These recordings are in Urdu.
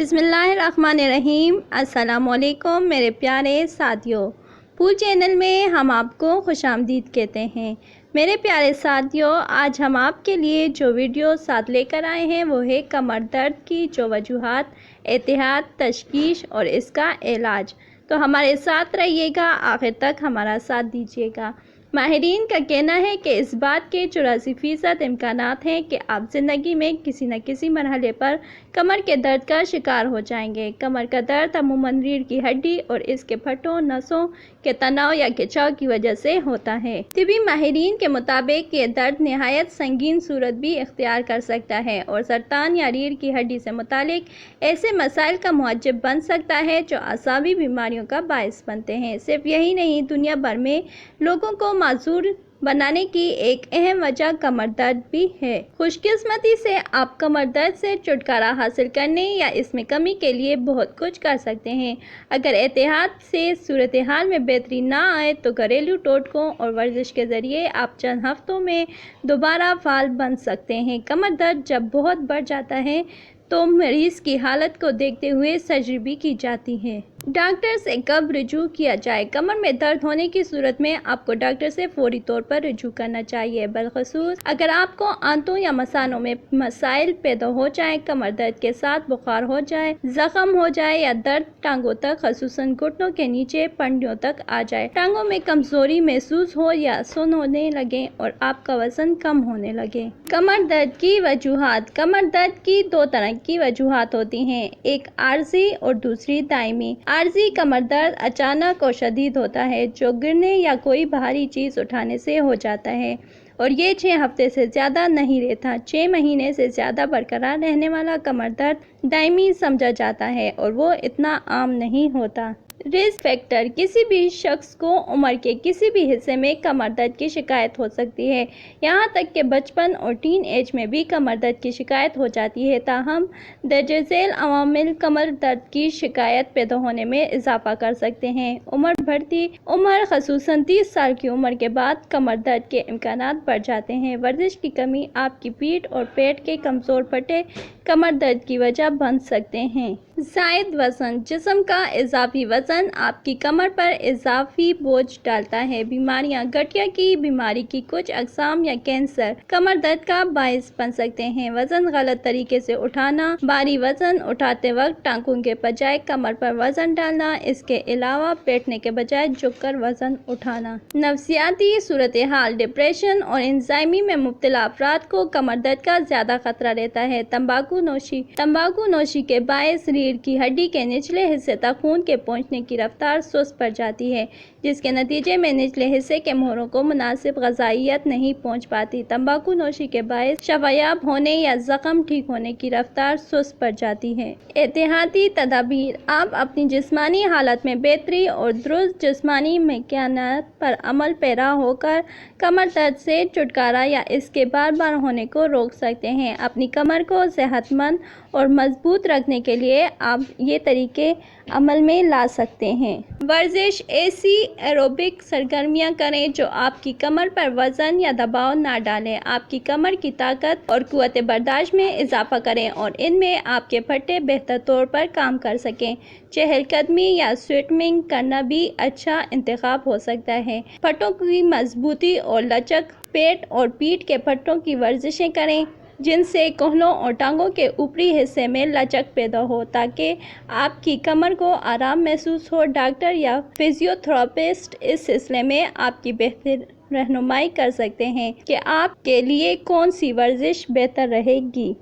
بسم اللہ الرحمن الرحیم۔ السلام علیکم میرے پیارے ساتھیوں، پھول چینل میں ہم آپ کو خوش آمدید کہتے ہیں۔ میرے پیارے ساتھیوں، آج ہم آپ کے لیے جو ویڈیو ساتھ لے کر آئے ہیں وہ ہے کمر درد کی جو وجوہات، احتیاط، تشخیص اور اس کا علاج۔ تو ہمارے ساتھ رہیے گا، آخر تک ہمارا ساتھ دیجیے گا۔ ماہرین کا کہنا ہے کہ اس بات کے 84% امکانات ہیں کہ آپ زندگی میں کسی نہ کسی مرحلے پر کمر کے درد کا شکار ہو جائیں گے۔ کمر کا درد عموماً ریڑھ کی ہڈی اور اس کے پٹھوں، نسوں کے تناؤ یا کھچاؤ کی وجہ سے ہوتا ہے۔ طبی ماہرین کے مطابق یہ درد نہایت سنگین صورت بھی اختیار کر سکتا ہے اور سرطان یا ریڑھ کی ہڈی سے متعلق ایسے مسائل کا موجب بن سکتا ہے جو اعصابی بیماریوں کا باعث بنتے ہیں۔ صرف یہی نہیں، دنیا بھر میں لوگوں کو معذور بنانے کی ایک اہم وجہ کمر درد بھی ہے۔ خوش قسمتی سے آپ کمر درد سے چھٹکارا حاصل کرنے یا اس میں کمی کے لیے بہت کچھ کر سکتے ہیں۔ اگر احتیاط سے صورتحال میں بہتری نہ آئے تو گھریلو ٹوٹکوں اور ورزش کے ذریعے آپ چند ہفتوں میں دوبارہ فعال بن سکتے ہیں۔ کمر درد جب بہت بڑھ جاتا ہے تو مریض کی حالت کو دیکھتے ہوئے سرجری بھی کی جاتی ہے۔ ڈاکٹر سے کب رجوع کیا جائے؟ کمر میں درد ہونے کی صورت میں آپ کو ڈاکٹر سے فوری طور پر رجوع کرنا چاہیے، بالخصوص اگر آپ کو آنتوں یا مثانوں میں مسائل پیدا ہو جائیں، کمر درد کے ساتھ بخار ہو جائے، زخم ہو جائے یا درد ٹانگوں تک خصوصاً گھٹنوں کے نیچے پنڈلیوں تک آ جائے، ٹانگوں میں کمزوری محسوس ہو یا سن ہونے لگے اور آپ کا وزن کم ہونے لگے۔ کمر درد کی وجوہات۔ کمر درد کی دو طرح کی وجوہات ہوتی ہیں، ایک عارضی اور دوسری دائمی۔ عارضی کمر درد اچانک اور شدید ہوتا ہے جو گرنے یا کوئی بھاری چیز اٹھانے سے ہو جاتا ہے اور یہ 6 ہفتے سے زیادہ نہیں رہتا۔ 6 مہینے سے زیادہ برقرار رہنے والا کمر درد دائمی سمجھا جاتا ہے اور وہ اتنا عام نہیں ہوتا۔ Risk factor. کسی بھی شخص کو عمر کے کسی بھی حصے میں کمر درد کی شکایت ہو سکتی ہے، یہاں تک کہ بچپن اور ٹین ایج میں بھی کمر درد کی شکایت ہو جاتی ہے۔ تاہم درج ذیل عوامل کمر درد کی شکایت پیدا ہونے میں اضافہ کر سکتے ہیں۔ عمر بڑھتی عمر خصوصاً 30 سال کی عمر کے بعد کمر درد کے امکانات بڑھ جاتے ہیں۔ ورزش کی کمی، آپ کی پیٹھ اور پیٹ کے کمزور پٹھے کمر درد کی وجہ بن سکتے ہیں۔ زائد وزن۔ جسم کا اضافی وزن آپ کی کمر پر اضافی بوجھ ڈالتا ہے۔ بیماریاں۔ گٹھیا کی بیماری کی کچھ اقسام یا کینسر کمر درد کا باعث بن سکتے ہیں۔ وزن غلط طریقے سے اٹھانا۔ بھاری وزن اٹھاتے وقت ٹانگوں کے بجائے کمر پر وزن ڈالنا، اس کے علاوہ بیٹھنے کے بجائے جھک کر وزن اٹھانا۔ نفسیاتی صورتحال۔ ڈپریشن اور انزائمی میں مبتلا افراد کو کمر درد کا زیادہ خطرہ رہتا ہے۔ تمباکو نوشی۔ تمباکو نوشی کے باعث ریڑھ کی ہڈی کے نچلے حصے تک خون کے پہنچنے کی رفتار سست پڑ جاتی ہے، جس کے نتیجے میں نچلے حصے کے موڑوں کو مناسب غذائیت نہیں پہنچ پاتی۔ تمباکو نوشی کے باعث شفایاب ہونے یا زخم ٹھیک ہونے کی رفتار سست پڑ جاتی ہے۔ احتیاطی تدابیر۔ آپ اپنی جسمانی حالت میں بہتری اور درست جسمانی امکانات پر عمل پیرا ہو کر کمر درد سے چھٹکارا یا اس کے بار بار ہونے کو روک سکتے ہیں۔ اپنی کمر کو صحت مند اور مضبوط رکھنے کے لیے آپ یہ طریقے عمل میں لا سکتے ہیں۔ ورزش۔ ایسی ایروبک سرگرمیاں کریں جو آپ کی کمر پر وزن یا دباؤ نہ ڈالیں، آپ کی کمر کی طاقت اور قوت برداشت میں اضافہ کریں اور ان میں آپ کے پٹھے بہتر طور پر کام کر سکیں۔ چہل قدمی یا سوئمنگ کرنا بھی اچھا انتخاب ہو سکتا ہے۔ پٹھوں کی مضبوطی اور لچک۔ پیٹ اور پیٹھ کے پٹھوں کی ورزشیں کریں جن سے کہلوں اور ٹانگوں کے اوپری حصے میں لچک پیدا ہو تاکہ آپ کی کمر کو آرام محسوس ہو۔ ڈاکٹر یا فزیوتھراپسٹ اس سلسلے میں آپ کی بہتر رہنمائی کر سکتے ہیں کہ آپ کے لیے کون سی ورزش بہتر رہے گی۔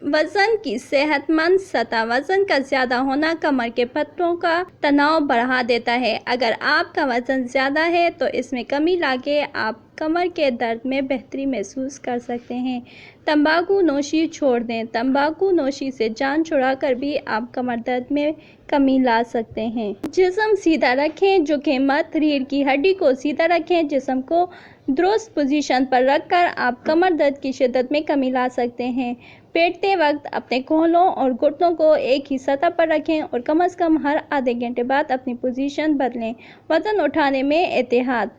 وزن کی صحت مند سطح۔ وزن کا زیادہ ہونا کمر کے پٹھوں کا تناؤ بڑھا دیتا ہے۔ اگر آپ کا وزن زیادہ ہے تو اس میں کمی لا کے آپ کمر کے درد میں بہتری محسوس کر سکتے ہیں۔ تمباکو نوشی چھوڑ دیں۔ تمباکو نوشی سے جان چھڑا کر بھی آپ کمر درد میں کمی لا سکتے ہیں۔ جسم سیدھا رکھیں، جھکیں مت۔ ریڑھ کی ہڈی کو سیدھا رکھیں۔ جسم کو درست پوزیشن پر رکھ کر آپ کمر درد کی شدت میں کمی لا سکتے ہیں۔ بیٹھتے وقت اپنے کہلوں اور گھٹنوں کو ایک ہی سطح پر رکھیں اور کم از کم ہر آدھے گھنٹے بعد اپنی پوزیشن بدلیں۔ وزن اٹھانے میں احتیاط۔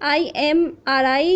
IMRI